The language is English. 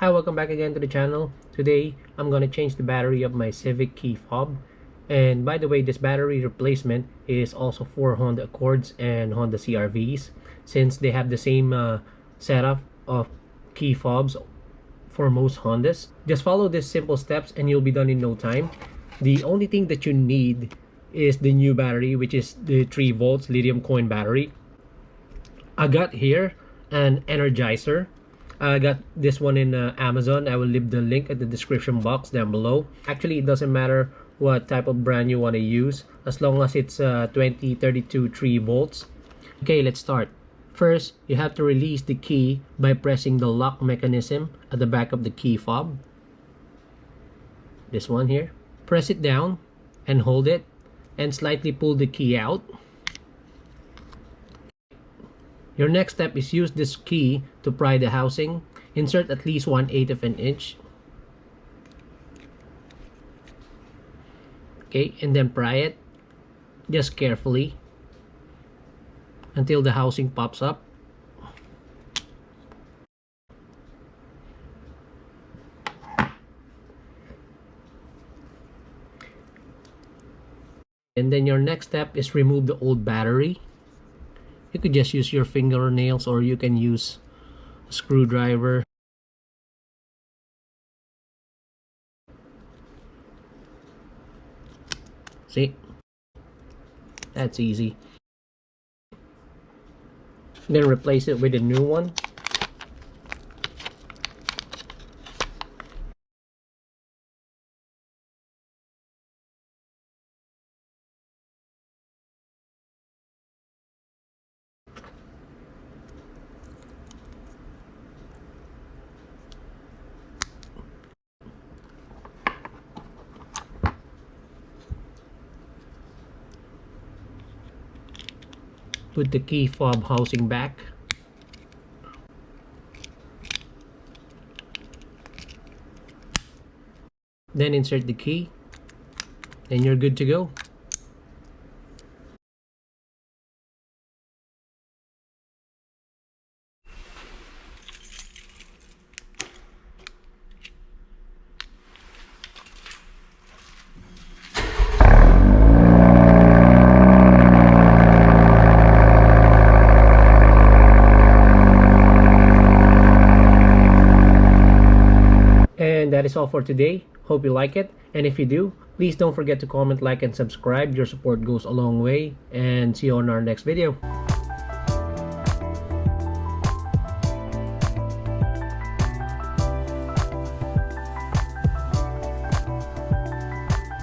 Hi, welcome back again to the channel. Today, I'm gonna change the battery of my Civic key fob. And by the way, this battery replacement is also for Honda Accords and Honda CR-Vs, since they have the same setup of key fobs for most Hondas. Just follow these simple steps and you'll be done in no time. The only thing that you need is the new battery, which is the 3 volts lithium coin battery. I got here an energizer. I got this one in Amazon. I will leave the link at the description box down below. Actually, it doesn't matter what type of brand you want to use, as long as it's 2032 3 volts. Okay, let's start. First, you have to release the key by pressing the lock mechanism at the back of the key fob. This one here. Press it down and hold it and slightly pull the key out. Your next step is use this key to pry the housing. Insert at least 1/8 of an inch. Okay, and then pry it just carefully until the housing pops up. And then your next step is remove the old battery. You could just use your fingernails or you can use a screwdriver. See? That's easy. Then replace it with a new one. Put the key fob housing back. Then insert the key and you're good to go. And that is all for today. Hope you like it. And if you do, please don't forget to comment, like, and subscribe. Your support goes a long way. And see you on our next video.